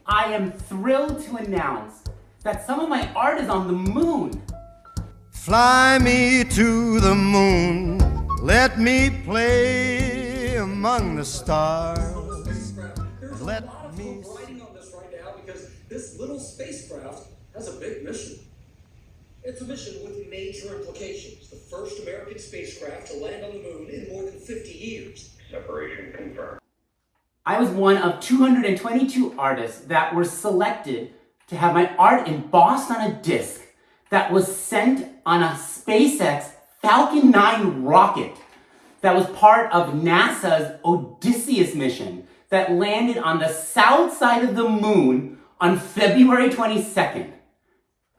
I am thrilled to announce that some of my art is on the moon. Fly me to the moon, let me play among the stars. Let me writing on this right now because this little spacecraft has a big mission. It's a mission with major implications. The first American spacecraft to land on the moon in more than 50 years. Separation confirmed. I was one of 222 artists that were selected to have my art embossed on a disc that was sent on a SpaceX Falcon 9 rocket that was part of NASA's Odysseus mission that landed on the south side of the moon on February 22nd.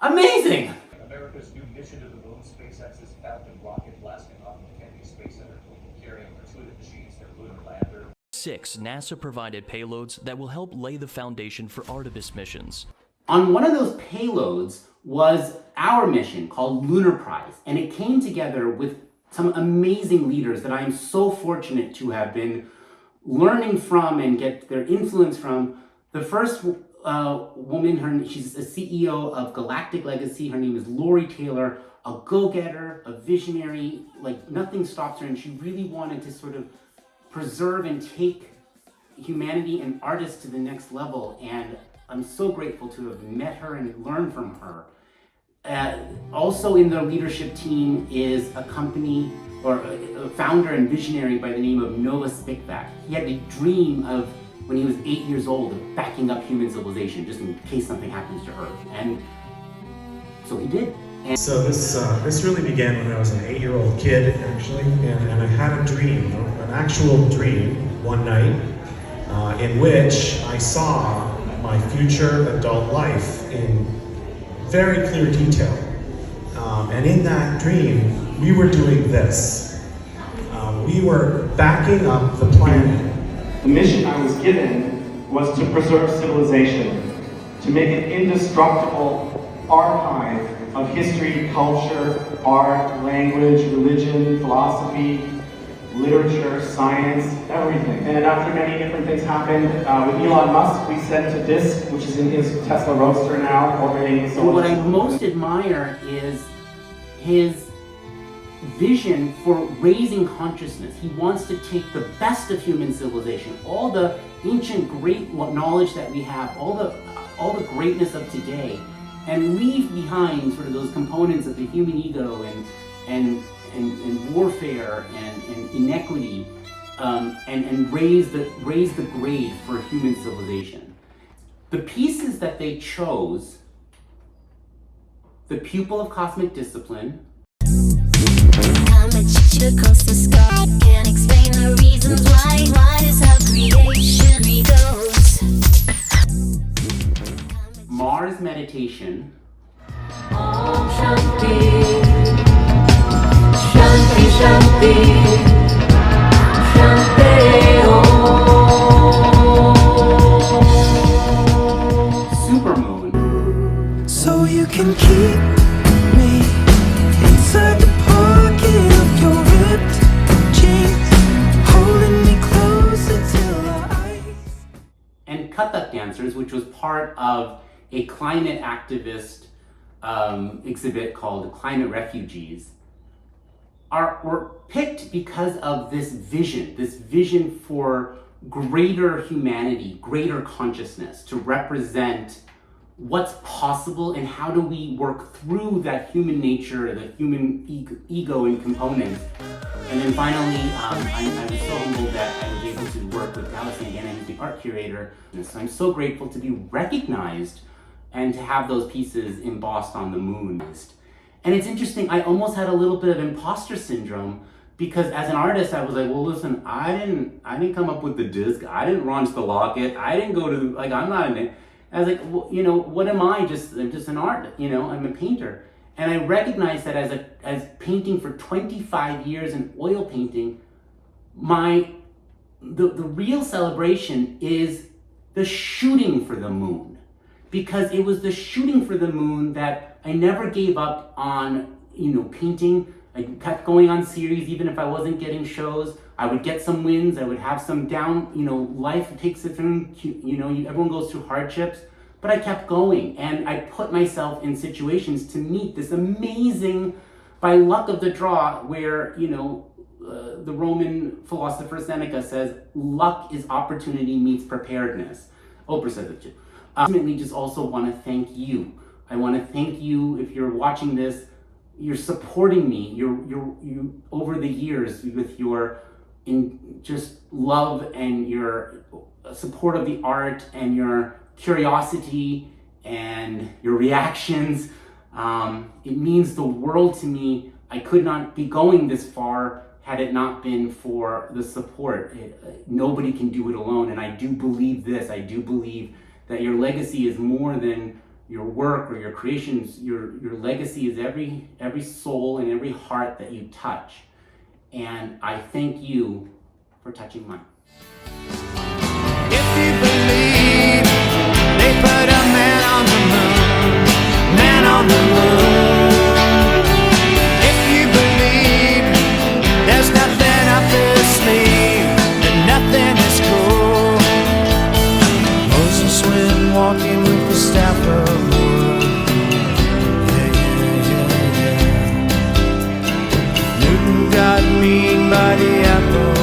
Amazing! America's new mission to the moon, SpaceX's Falcon rocket blasting off the Kennedy Space Center, carrying intuitive machines their lunar lander. 6 NASA-provided payloads that will help lay the foundation for Artemis missions. On one of those payloads was our mission called Lunarprise, and it came together with some amazing leaders that I am so fortunate to have been learning from and get their influence from. The first woman, she's a CEO of Galactic Legacy. Her name is Lori Taylor, a go-getter, a visionary, like nothing stops her, and she really wanted to sort of preserve and take humanity and artists to the next level, and I'm so grateful to have met her and learned from her. Also in the leadership team is a company or a founder and visionary by the name of Noah Spickback. He had a dream of, when he was 8 years old, of backing up human civilization just in case something happens to Earth, and so he did. And so this really began when I was an 8-year-old kid, actually, and I had a dream, an actual dream, one night, in which I saw my future adult life in very clear detail. And in that dream, we were doing this. We were backing up the planet. The mission I was given was to preserve civilization, to make an indestructible archive of history, culture, art, language, religion, philosophy, literature, science, everything. And after many different things happened, with Elon Musk, we sent a disc, which is in his Tesla Roadster now, orbiting. So what I most admire is his vision for raising consciousness. He wants to take the best of human civilization, all the ancient great knowledge that we have, all the greatness of today, and leave behind sort of those components of the human ego and warfare and inequity, and raise the grade for human civilization. The pieces that they chose: The Pupil of Cosmic Discipline, I'm a teacher, coast to sky, can't explain the reasons why is how creation goes. Mars Meditation, Om Shanti, Shanti Shanti, Shanti Om. Supermoon, So you can keep me inside the pocket of your ripped jeans, holding me closer till our eyes. and Kathak Dancers, which was part of a climate activist exhibit called Climate Refugees, were picked because of this vision for greater humanity, greater consciousness, to represent what's possible and how do we work through that human nature, the human ego and components. And then finally, I was so humbled that I was able to work with Dallas Indiana, who's the art curator. And so I'm so grateful to be recognized and to have those pieces embossed on the moon. And it's interesting, I almost had a little bit of imposter syndrome, because as an artist, I was like, well, listen, I didn't come up with the disc, I didn't launch the locket, I didn't go to, like, I'm not in it. I was like, well, you know, what am I? I'm just an art, you know, I'm a painter. And I recognized that as painting for 25 years and oil painting, the real celebration is the shooting for the moon. Because it was the shooting for the moon that I never gave up on, you know, painting. I kept going on series even if I wasn't getting shows. I would get some wins, I would have some down, life takes it from, everyone goes through hardships, but I kept going, and I put myself in situations to meet this amazing, by luck of the draw, where, the Roman philosopher Seneca says, luck is opportunity meets preparedness. Oprah says it too. Ultimately, just also want to thank you. I want to thank you if you're watching this. You're supporting me. You over the years with your just love and your support of the art and your curiosity and your reactions. It means the world to me. I could not be going this far had it not been for the support. Nobody can do it alone, and I do believe this. I do believe that your legacy is more than your work or your creations. Your legacy is every soul and every heart that you touch. And I thank you for touching mine. If you believe they put a man on the moon, man on the moon. If you believe there's nothing up his sleeve, and nothing is cool. Moses went walking with the staff of wood. Yeah. Newton got mean by the apple.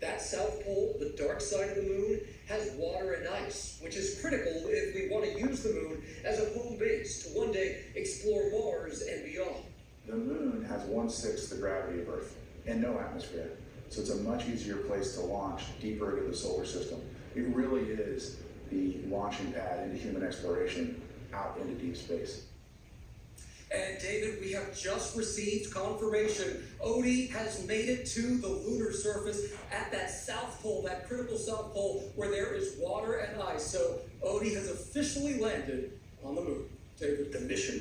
That south pole, the dark side of the moon, has water and ice, which is critical if we want to use the moon as a home base to one day explore Mars and beyond. The moon has 1/6 the gravity of Earth and no atmosphere, so it's a much easier place to launch deeper into the solar system. It really is the launching pad into human exploration out into deep space. And David, we have just received confirmation. Odie has made it to the lunar surface at that south pole, that critical south pole where there is water and ice. So Odie has officially landed on the moon. David, The mission